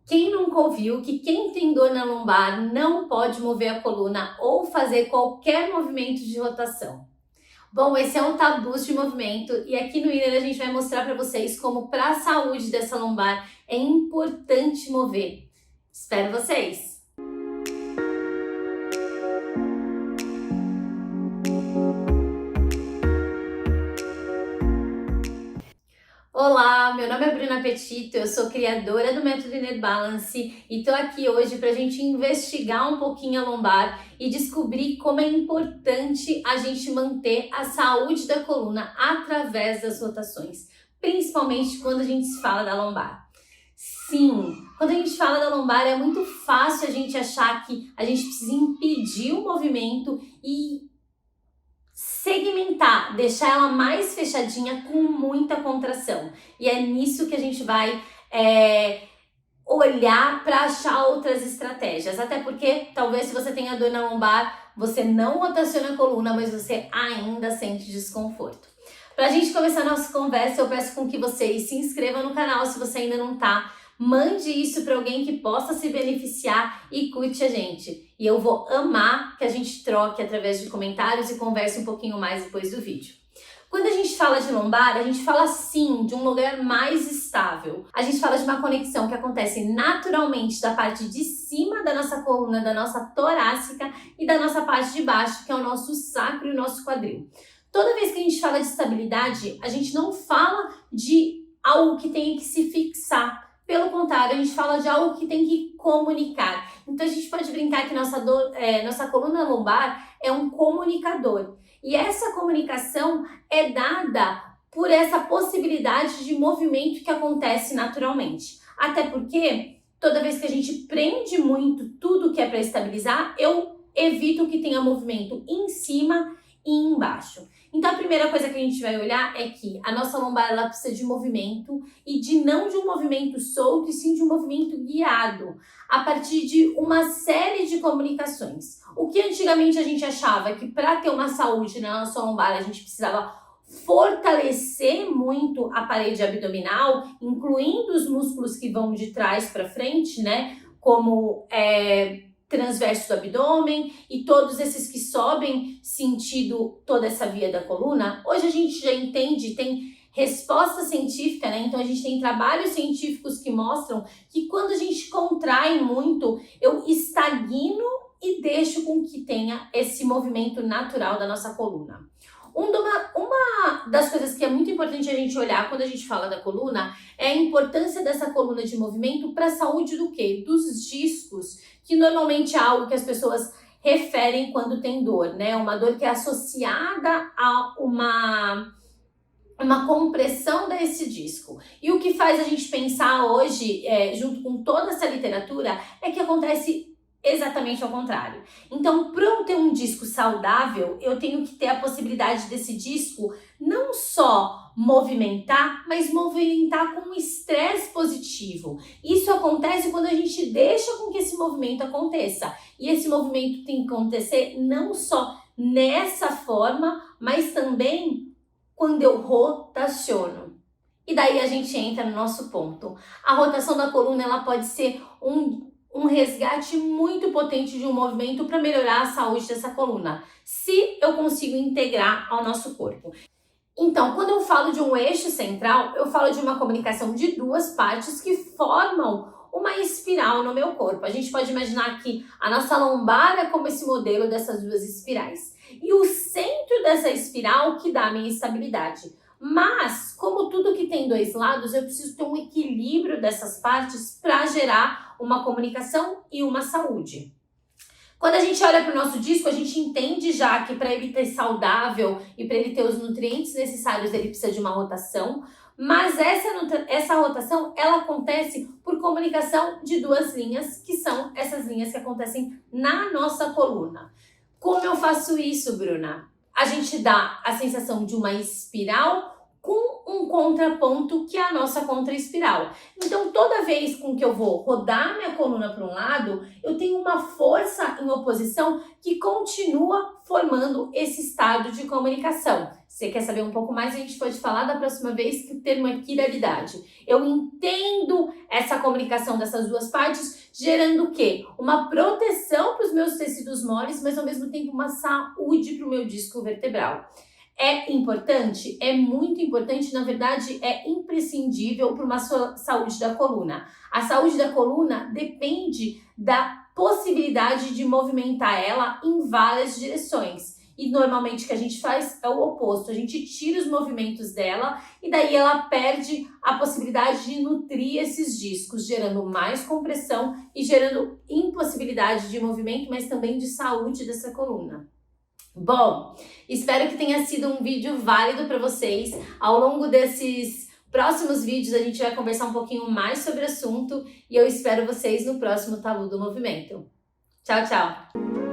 Quem nunca ouviu que quem tem dor na lombar não pode mover a coluna ou fazer qualquer movimento de rotação? Bom, esse é um tabu de movimento e aqui no Inner a gente vai mostrar para vocês como para a saúde dessa lombar é importante mover. Espero vocês! Olá, meu nome é Bruna Petito, eu sou criadora do Método Inner Balance e tô aqui hoje para a gente investigar um pouquinho a lombar e descobrir como é importante a gente manter a saúde da coluna através das rotações, principalmente quando a gente fala da lombar. Sim, quando a gente fala da lombar é muito fácil a gente achar que a gente precisa impedir o movimento e segmentar, deixar ela mais fechadinha com muita contração. E é nisso que a gente vai olhar para achar outras estratégias. Até porque talvez se você tenha dor na lombar, você não rotaciona a coluna, mas você ainda sente desconforto. Para a gente começar a nossa conversa, eu peço com que vocês se inscrevam no canal se você ainda não está. Mande isso para alguém que possa se beneficiar e curte a gente. E eu vou amar que a gente troque através de comentários e converse um pouquinho mais depois do vídeo. Quando a gente fala de lombar, a gente fala sim de um lugar mais estável. A gente fala de uma conexão que acontece naturalmente da parte de cima da nossa coluna, da nossa torácica e da nossa parte de baixo, que é o nosso sacro e o nosso quadril. Toda vez que a gente fala de estabilidade, a gente não fala de algo que tenha que se fixar. Pelo contrário, a gente fala de algo que tem que comunicar. Então a gente pode brincar que nossa coluna lombar é um comunicador. E essa comunicação é dada por essa possibilidade de movimento que acontece naturalmente. Até porque toda vez que a gente prende muito tudo que é para estabilizar, eu evito que tenha movimento em cima e embaixo. Então a primeira coisa que a gente vai olhar é que a nossa lombar ela precisa de movimento e não de um movimento solto, e sim de um movimento guiado a partir de uma série de comunicações. O que antigamente a gente achava que para ter uma saúde na nossa lombar a gente precisava fortalecer muito a parede abdominal, incluindo os músculos que vão de trás para frente, né? Como transverso do abdômen e todos esses que sobem sentido toda essa via da coluna. Hoje a gente já entende, tem resposta científica, né? Então a gente tem trabalhos científicos que mostram que quando a gente contrai muito, eu estagno e deixo com que tenha esse movimento natural da nossa coluna. Uma das coisas que é muito importante a gente olhar quando a gente fala da coluna é a importância dessa coluna de movimento para a saúde do quê? Dos discos, que normalmente é algo que as pessoas referem quando tem dor, né? Uma dor que é associada a uma compressão desse disco. E o que faz a gente pensar hoje, junto com toda essa literatura, é que acontece exatamente ao contrário. Então, para eu ter um disco saudável, eu tenho que ter a possibilidade desse disco não só movimentar, mas movimentar com um estresse positivo. Isso acontece quando a gente deixa com que esse movimento aconteça. E esse movimento tem que acontecer não só nessa forma, mas também quando eu rotaciono. E daí a gente entra no nosso ponto. A rotação da coluna ela pode ser um resgate muito potente de um movimento para melhorar a saúde dessa coluna, se eu consigo integrar ao nosso corpo. Então, quando eu falo de um eixo central, eu falo de uma comunicação de duas partes que formam uma espiral no meu corpo. A gente pode imaginar que a nossa lombar é como esse modelo dessas duas espirais. E o centro dessa espiral que dá a minha estabilidade. Mas, como tudo que tem dois lados, eu preciso ter um equilíbrio dessas partes para gerar uma comunicação e uma saúde. Quando a gente olha para o nosso disco, a gente entende já que para ele ter saudável e para ele ter os nutrientes necessários, ele precisa de uma rotação. Mas essa rotação, ela acontece por comunicação de duas linhas, que são essas linhas que acontecem na nossa coluna. Como eu faço isso, Bruna? A gente dá a sensação de uma espiral com um contraponto que é a nossa contraespiral. Então, toda vez com que eu vou rodar minha coluna para um lado, eu tenho uma força em oposição que continua formando esse estado de comunicação. Você quer saber um pouco mais? A gente pode falar da próxima vez, que o termo é quiralidade. Eu entendo essa comunicação dessas duas partes, gerando o quê? Uma proteção para os meus tecidos moles, mas ao mesmo tempo uma saúde para o meu disco vertebral. É importante? É muito importante, na verdade é imprescindível para uma saúde da coluna. A saúde da coluna depende da possibilidade de movimentar ela em várias direções. E normalmente o que a gente faz é o oposto, a gente tira os movimentos dela e daí ela perde a possibilidade de nutrir esses discos, gerando mais compressão e gerando impossibilidade de movimento, mas também de saúde dessa coluna. Bom, espero que tenha sido um vídeo válido para vocês. Ao longo desses próximos vídeos a gente vai conversar um pouquinho mais sobre o assunto e eu espero vocês no próximo Tabu do Movimento. Tchau, tchau!